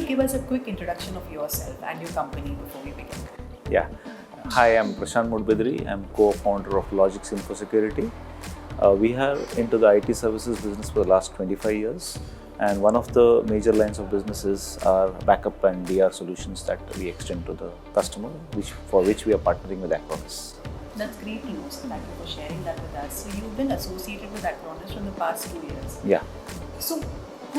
you give us a quick introduction of yourself and your company before we begin? Yeah. Hi, I'm Prashant Mudbidri. I'm co-founder of Logix InfoSecurity. We are into the IT services business for the last 25 years. And one of the major lines of business is our backup and DR solutions that we extend to the customer, for which we are partnering with Acronis. That's great news. Thank you for sharing that with us. So you've been associated with Acronis from the past 2 years. Yeah. So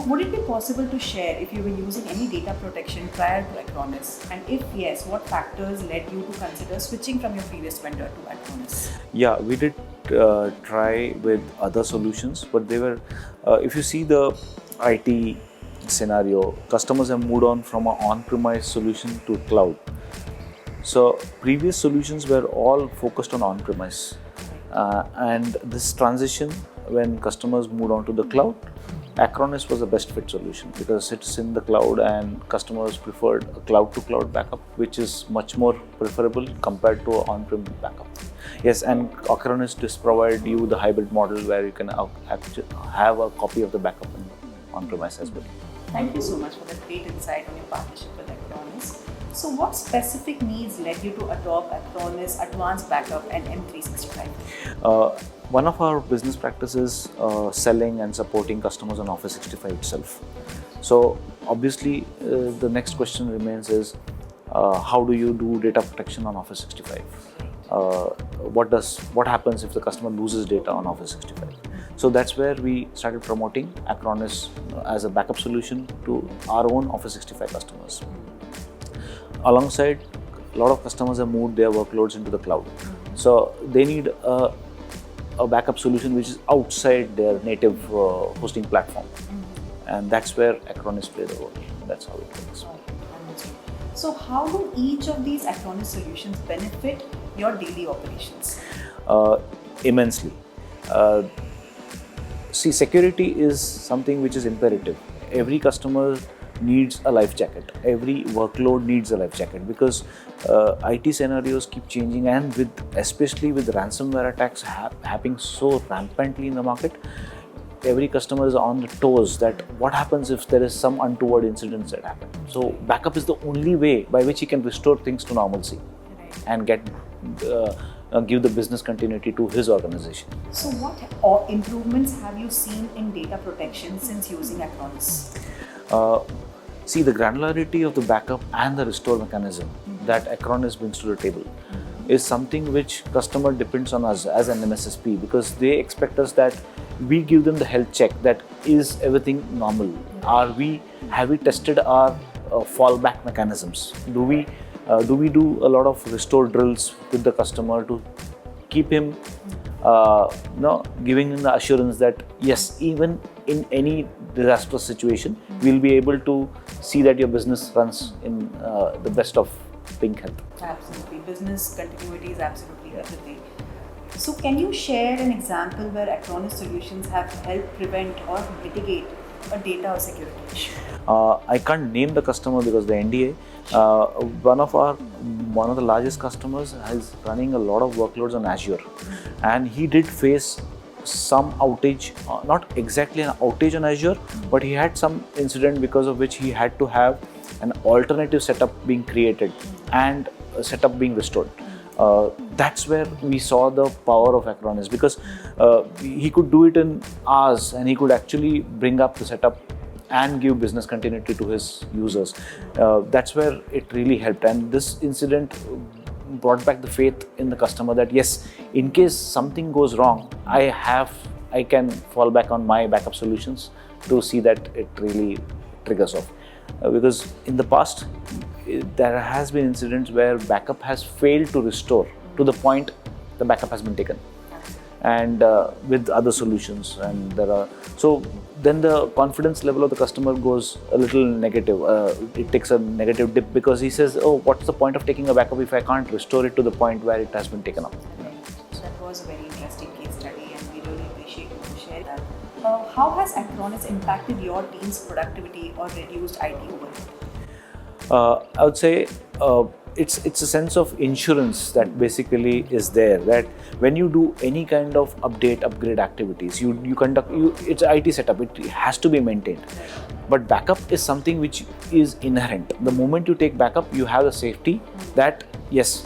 would it be possible to share if you were using any data protection prior to Acronis? And if yes, what factors led you to consider switching from your previous vendor to Acronis? Yeah, we did try with other solutions, but they were, if you see the IT scenario, customers have moved on from an on-premise solution to cloud. So previous solutions were all focused on on-premise, and this transition, when customers moved on to the cloud, Acronis was the best fit solution because it's in the cloud and customers preferred a cloud-to-cloud backup, which is much more preferable compared to an on-prem backup. Yes, and Acronis does provide you the hybrid model where you can have a copy of the backup on-premise as well. Thank you so much for that great insight on your partnership with Acronis. So what specific needs led you to adopt Acronis Advanced Backup and M365? One of our business practices is selling and supporting customers on Office 65 itself. So obviously the next question remains is how do you do data protection on Office 65? What happens if the customer loses data on Office 65? So that's where we started promoting Acronis as a backup solution to our own Office 65 customers. Alongside, a lot of customers have moved their workloads into the cloud. So they need a backup solution which is outside their native hosting platform. And that's where Acronis plays a role. That's how it works. So how do each of these Acronis solutions benefit your daily operations? Immensely. See, security is something which is imperative. Every customer needs a life jacket. Every workload needs a life jacket because IT scenarios keep changing, and especially with ransomware attacks happening so rampantly in the market, every customer is on the toes that what happens if there is some untoward incidents that happen. So backup is the only way by which he can restore things to normalcy and give the business continuity to his organization. So what improvements have you seen in data protection since using Acronis? See, the granularity of the backup and the restore mechanism that Acronis brings to the table is something which customer depends on us as an MSSP, because they expect us that we give them the health check that is everything normal. Have we tested our fallback mechanisms? Do we do a lot of restore drills with the customer to keep him giving him the assurance that yes, even in any disastrous situation, we'll be able to see that your business runs in the best of pink health. Absolutely. Business continuity is absolutely everything. So can you share an example where Acronis solutions have helped prevent or mitigate a data or security issue? I can't name the customer because the NDA. One of the largest customers is running a lot of workloads on Azure, and he did face some outage, not exactly an outage on Azure, but he had some incident because of which he had to have an alternative setup being created and a setup being restored. That's where we saw the power of Acronis, because he could do it in hours and he could actually bring up the setup and give business continuity to his users. That's where it really helped, and this incident brought back the faith in the customer that yes, in case something goes wrong, I can fall back on my backup solutions to see that it really triggers off. Because in the past, there has been incidents where backup has failed to restore to the point the backup has been taken, and with other solutions, and so then the confidence level of the customer goes a little negative. It takes a negative dip because he says, oh, what's the point of taking a backup if I can't restore it to the point where it has been taken up? So that was a very interesting case study, and we really appreciate you to share that. How has Acronis impacted your team's productivity or reduced IT overhead? I would say it's a sense of insurance that basically is there, that when you do any kind of upgrade activities, it's an IT setup, it has to be maintained. But backup is something which is inherent. The moment you take backup, you have the safety that yes,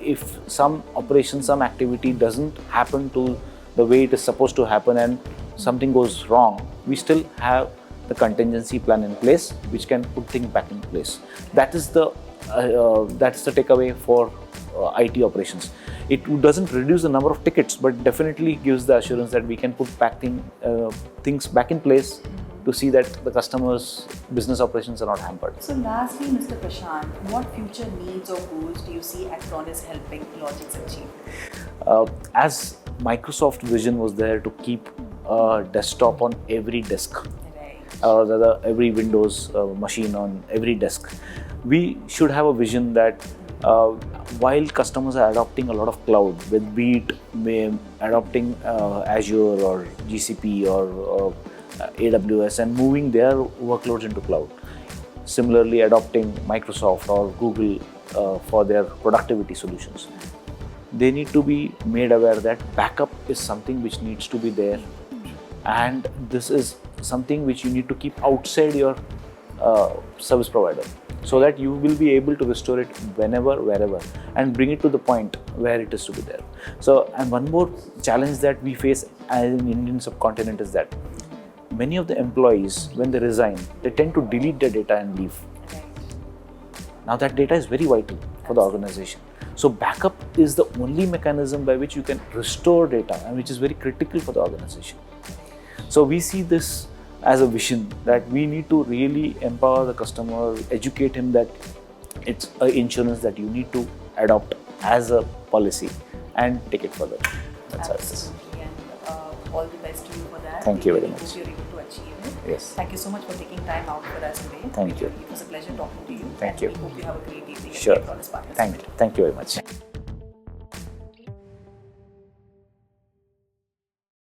if some operation, some activity doesn't happen to the way it is supposed to happen and something goes wrong, we still have the contingency plan in place which can put things back in place. That's the takeaway for IT operations. It doesn't reduce the number of tickets, but definitely gives the assurance that we can put things back in place to see that the customer's business operations are not hampered. So lastly, Mr. Prashant, what future needs or goals do you see Acronis helping Logix achieve? As Microsoft vision was there to keep a desktop on every desk, or every Windows machine on every desk, we should have a vision that while customers are adopting a lot of cloud, be it adopting Azure or GCP or AWS and moving their workloads into cloud, similarly adopting Microsoft or Google for their productivity solutions, they need to be made aware that backup is something which needs to be there, and this is something which you need to keep outside your service provider, so that you will be able to restore it whenever, wherever, and bring it to the point where it is to be there. So, and one more challenge that we face as an Indian subcontinent is that many of the employees, when they resign, they tend to delete their data and leave. Now that data is very vital for the organization. So backup is the only mechanism by which you can restore data, and which is very critical for the organization. So we see this as a vision that we need to really empower the customer, educate him that it's an insurance that you need to adopt as a policy and take it further. That's how it is. Absolutely, and all the best to you for that. Thank you very We much. hope you're able to achieve it. Yes. Thank you so much for taking time out for us today. Thank you. It was a pleasure talking to you. Thank you. We hope you have a great evening. Sure. At Acronis Partners. Thank you very much.